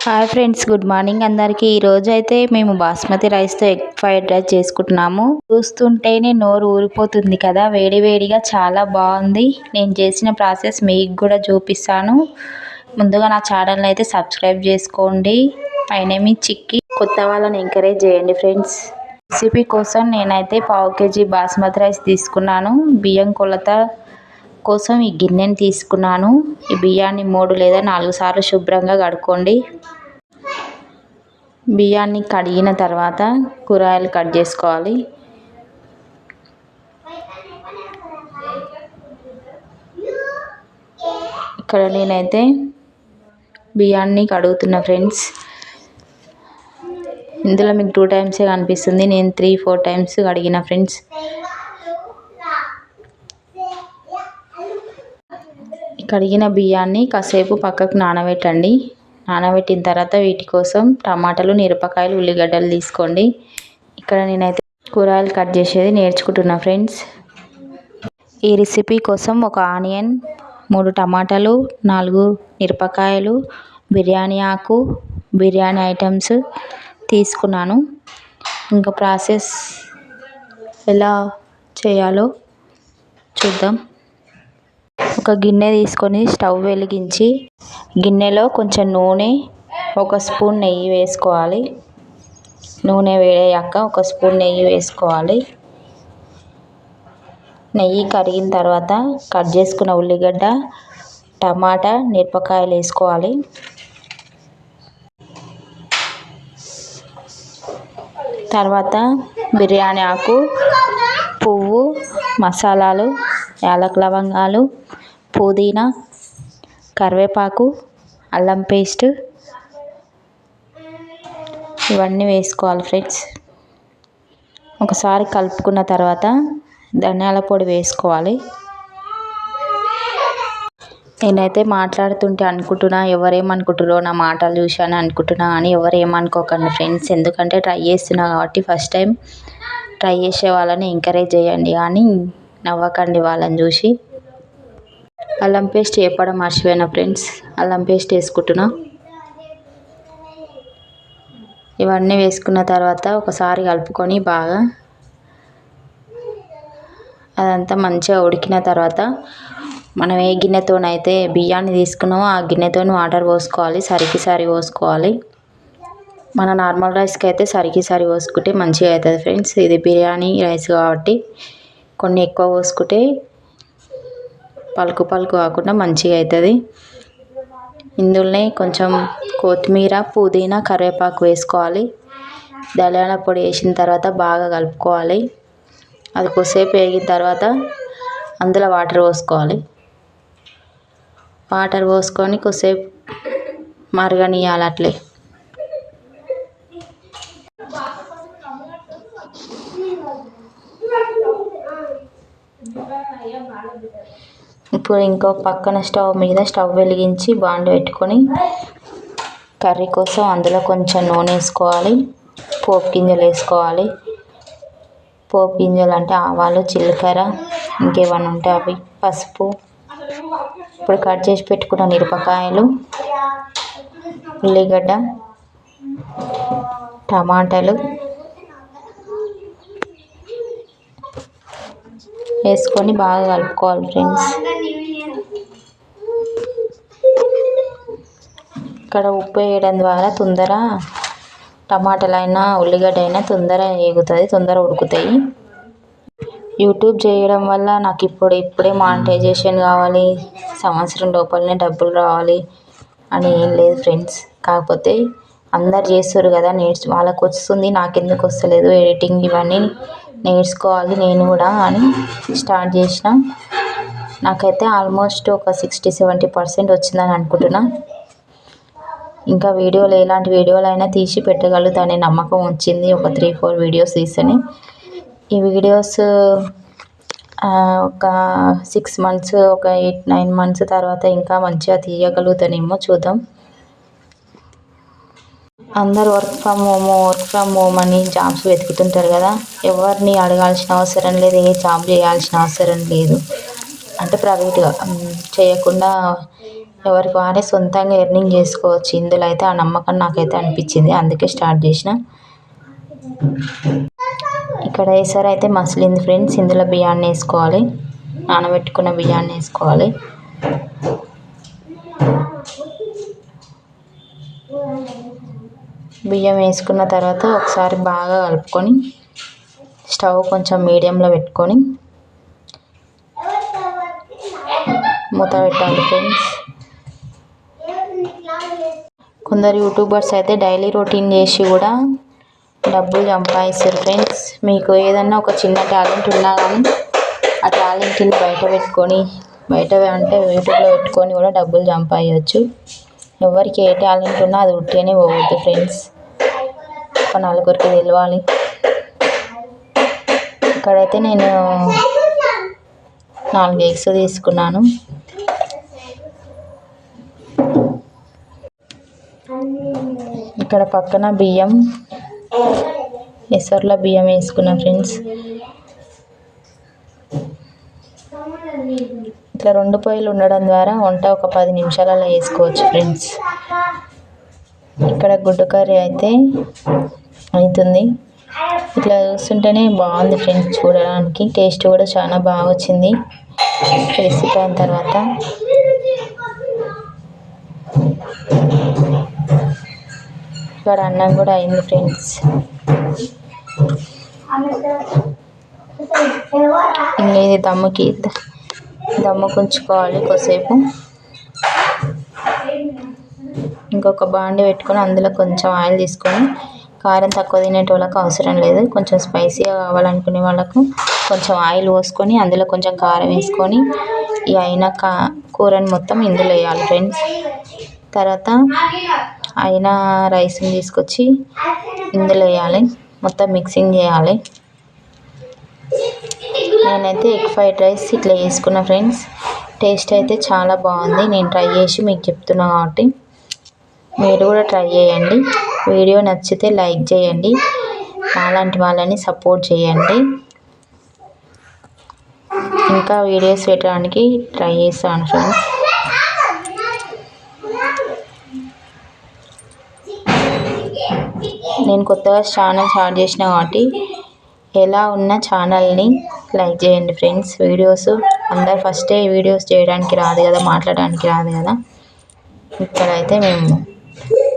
Hi friends, good morning అందరికీ. ఈరోజు అయితే మేము బాస్మతి రైస్తో ఎగ్ ఫ్రైడ్ రైస్ చేసుకుంటున్నాము. చూస్తుంటేనే నోరు ఊరిపోతుంది కదా, వేడి వేడిగా చాలా బాగుంది. నేను చేసిన ప్రాసెస్ మీకు కూడా చూపిస్తాను. ముందుగా నా ఛానల్ అయితే సబ్స్క్రైబ్ చేసుకోండి. పైన మీ చిక్కి కొత్త వాళ్ళని ఎంకరేజ్ చేయండి ఫ్రెండ్స్. రెసిపీ కోసం నేనైతే 1/2 kg బాస్మతి రైస్ తీసుకున్నాను. బియ్యం కొలత కోసం ఈ గిన్నెని తీసుకున్నాను. ఈ బియ్యాన్ని 3 లేదా 4 సార్లు శుభ్రంగా కడుక్కోండి. బియ్యాన్ని కడిగిన తర్వాత కూరగాయలు కట్ చేసుకోవాలి. ఇక్కడ నేనైతే బియ్యాన్ని కడుగుతున్నా ఫ్రెండ్స్. ఇందులో మీకు 2 టైమ్సే కనిపిస్తుంది, నేను 3-4 టైమ్స్ కడిగిన ఫ్రెండ్స్. కడిగిన బియ్యాన్ని కాసేపు పక్కకు నానబెట్టండి. నానబెట్టిన తర్వాత వీటి కోసం టమాటాలు, మిరపకాయలు, ఉల్లిగడ్డలు తీసుకోండి. ఇక్కడ నేనైతే కూరగాయలు కట్ చేసేది నేర్చుకుంటున్నా ఫ్రెండ్స్. ఈ రెసిపీ కోసం 1 ఆనియన్, 3 టమాటాలు, 4 మిరపకాయలు, బిర్యానీ ఆకు, బిర్యానీ ఐటమ్స్ తీసుకున్నాను. ఇంకా ప్రాసెస్ ఎలా చేయాలో చూద్దాం. ఒక గిన్నె తీసుకొని స్టవ్ వెలిగించి గిన్నెలో కొంచెం నూనె, 1 స్పూన్ నెయ్యి వేసుకోవాలి. నూనె వేడయ్యాక 1 స్పూన్ నెయ్యి వేసుకోవాలి. నెయ్యి కరిగిన తర్వాత కట్ చేసుకున్న ఉల్లిగడ్డ, టమాటా, మిరపకాయలు వేసుకోవాలి. తర్వాత బిర్యానీ ఆకు, పువ్వు, మసాలాలు, యాలక్ లవంగాలు, పుదీనా, కరివేపాకు, అల్లం పేస్ట్ ఇవన్నీ వేసుకోవాలి ఫ్రెండ్స్. ఒకసారి కలుపుకున్న తర్వాత ధనియాల పొడి వేసుకోవాలి. నేనైతే మాట్లాడుతుంటే అనుకుంటున్నా ఎవరేమనుకుంటారో, నా మాటలు చూశాను అనుకుంటున్నా అని ఎవరేమనుకోకండి ఫ్రెండ్స్. ఎందుకంటే ట్రై చేస్తున్నా కాబట్టి ఫస్ట్ టైం ట్రై చేసే వాళ్ళని ఎంకరేజ్ చేయండి, కానీ నవ్వకండి వాళ్ళని చూసి. అల్లం పేస్ట్ వేపడం మర్చిపోయినా ఫ్రెండ్స్, అల్లం పేస్ట్ వేసుకుంటున్నా. ఇవన్నీ వేసుకున్న తర్వాత ఒకసారి కలుపుకొని బాగా అదంతా మంచిగా ఉడికిన తర్వాత మనం ఏ గిన్నెతోనైతే బియ్యాన్ని తీసుకున్నామో ఆ గిన్నెతో వాటర్ పోసుకోవాలి. సరి పోసుకోవాలి. మన నార్మల్ రైస్కి అయితే సరి పోసుకుంటే మంచిగా అవుతుంది ఫ్రెండ్స్. ఇది బిర్యానీ రైస్ కాబట్టి కొన్ని ఎక్కువ పోసుకుంటే పలుకు కాకుండా మంచిగా అవుతుంది. ఇందులోనే కొంచెం కొత్తిమీర, పుదీనా, కరివేపాకు వేసుకోవాలి. ధనియాల పొడి వేసిన తర్వాత బాగా కలుపుకోవాలి. అది కొద్దిసేపు వేగిన తర్వాత అందులో వాటర్ పోసుకోవాలి. వాటర్ పోసుకొని కొద్దిసేపు మరగనియాలి అట్లే. ఇప్పుడు ఇంకో పక్కన స్టవ్ వెలిగించి బాండి పెట్టుకొని కర్రీ కోసం అందులో కొంచెం నూనె వేసుకోవాలి. పోపు గింజలు వేసుకోవాలి. పోపు గింజలు అంటే ఆవాలు, జీలకర్ర, ఇంకేమైనా ఉంటే అవి, పసుపు, ఇప్పుడు కట్ చేసి పెట్టుకున్న మిరపకాయలు, ఉల్లిగడ్డ, టమాటాలు వేసుకొని బాగా కలుపుకోవాలి ఫ్రెండ్స్. ఇక్కడ ఉప్పు వేయడం ద్వారా తొందర టమాటాలు అయినా ఉల్లిగడ్డ అయినా తొందర వేగుతుంది, తొందర ఉడుకుతాయి. యూట్యూబ్ చేయడం వల్ల నాకు ఇప్పుడే మానిటైజేషన్ కావాలి, సంవత్సరం లోపలనే డబ్బులు రావాలి అని ఏం లేదు ఫ్రెండ్స్. కాకపోతే అందరు చేస్తారు కదా, వాళ్ళకు వస్తుంది, నాకెందుకు వస్తలేదు, ఎడిటింగ్ ఇవన్నీ నేర్చుకోవాలి నేను కూడా అని స్టార్ట్ చేసిన. నాకైతే ఆల్మోస్ట్ ఒక 60-70% వచ్చిందని అనుకుంటున్నా. ఇంకా ఎలాంటి వీడియోలు అయినా తీసి పెట్టగలుగుతానే నమ్మకం వచ్చింది. ఒక 3-4 వీడియోస్ తీస్తేనే. ఈ వీడియోస్ ఒక 6 months, ఒక 8-9 months తర్వాత ఇంకా మంచిగా తీయగలుగుతానేమో చూద్దాం. అందరు వర్క్ ఫ్రమ్ హోమ్ అని జాబ్స్ వెతుకుతుంటారు కదా, ఎవరిని అడగాల్సిన అవసరం లేదు, ఏ జాబ్ చేయాల్సిన అవసరం లేదు. అంటే ప్రైవేట్గా చేయకుండా ఎవరికి వారే సొంతంగా ఎర్నింగ్ చేసుకోవచ్చు ఇందులో అయితే. ఆ నమ్మకం నాకైతే అనిపించింది, అందుకే స్టార్ట్ చేసిన. ఇక్కడ ఎసరు అయితే మసిలింది ఫ్రెండ్స్. ఇందులో బియ్యాన్ని వేసుకోవాలి, నానబెట్టుకున్న బియ్యాన్ని వేసుకోవాలి. బియ్యం వేసుకున్న తర్వాత ఒకసారి బాగా కలుపుకొని స్టవ్ కొంచెం మీడియంలో పెట్టుకొని మూత పెట్టాలి ఫ్రెండ్స్. కొందరు యూట్యూబర్స్ అయితే డైలీ రొటీన్ చేసి కూడా డబ్బులు సంపాదిస్తారు ఫ్రెండ్స్. మీకు ఏదన్నా ఒక చిన్న టాలెంట్ ఉన్నా కానీ ఆ టాలెంట్ని బయట అంటే యూట్యూబ్లో పెట్టుకొని కూడా డబ్బులు సంపాదించవచ్చు. ఎవరికి ఏ టాలెంట్ ఉన్నా అది ఉట్టిగానే పోవద్దు ఫ్రెండ్స్, ఒక నలుగురికి తెలవాలి. ఇక్కడైతే నేను 4 ఎగ్స్ తీసుకున్నాను. ఇక్కడ పక్కన ఎసర్లో బియ్యం వేసుకున్నాం ఫ్రెండ్స్. ఇట్లా 2 పొయ్యిలు ఉండడం ద్వారా వంట ఒక 10 నిమిషాలలో వేసుకోవచ్చు ఫ్రెండ్స్. ఇక్కడ గుడ్డు కర్రీ అయితే అవుతుంది. ఇట్లా చూస్తుంటేనే బాగుంది ఫ్రెండ్స్, చూడడానికి టేస్ట్ కూడా చాలా బాగా వచ్చింది. రెసిపీ అయిన తర్వాత ఇక్కడ అన్నం కూడా అయింది ఫ్రెండ్స్. ఇంకా ఇది దమ్ముకు ఉంచుకోవాలి కొద్దిసేపు. ఇంకొక బాండి పెట్టుకొని అందులో కొంచెం ఆయిల్ తీసుకొని, కారం తక్కువ తినేటోళ్ళకి అవసరం లేదు, కొంచెం స్పైసీగా కావాలనుకునే వాళ్ళకు కొంచెం ఆయిల్ పోసుకొని అందులో కొంచెం కారం వేసుకొని ఈ అయిన కూరని మొత్తం ఇందులో వేయాలి ఫ్రెండ్స్. తర్వాత అయిన రైస్ని తీసుకొచ్చి ఇందులో వేయాలి, మొత్తం మిక్సింగ్ చేయాలి. నేనైతే ఎగ్ ఫ్రైడ్ రైస్ ఇట్లా చేసుకున్నా ఫ్రెండ్స్. టేస్ట్ అయితే చాలా బాగుంది. నేను ట్రై చేసి మీకు చెప్తున్నా కాబట్టి మీరు కూడా ట్రై చేయండి. వీడియో నచ్చితే లైక్ చేయండి, అలాంటి వాళ్ళని సపోర్ట్ చేయండి. ఇంకా వీడియోస్ పెట్టడానికి ట్రై చేస్తాను ఫ్రెండ్స్. నేను కొత్తగా ఛానల్ స్టార్ట్ చేసిన కాబట్టి ఎలా ఉన్న ఛానల్ని లైక్ చేయండి ఫ్రెండ్స్. అందరు ఫస్టే వీడియోస్ చేయడానికి రాదు కదా, మాట్లాడడానికి రాదు కదా. ఇక్కడైతే మేము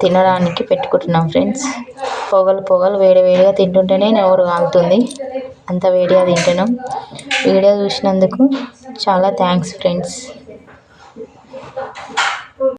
తినడానికి పెట్టుకుంటున్నాం ఫ్రెండ్స్. పొగలు వేడిగా తింటుంటేనే నోరు కాలుతుంది, అంత వేడిగా తింటున్నాం. వీడియో చూసినందుకు చాలా థ్యాంక్స్ ఫ్రెండ్స్.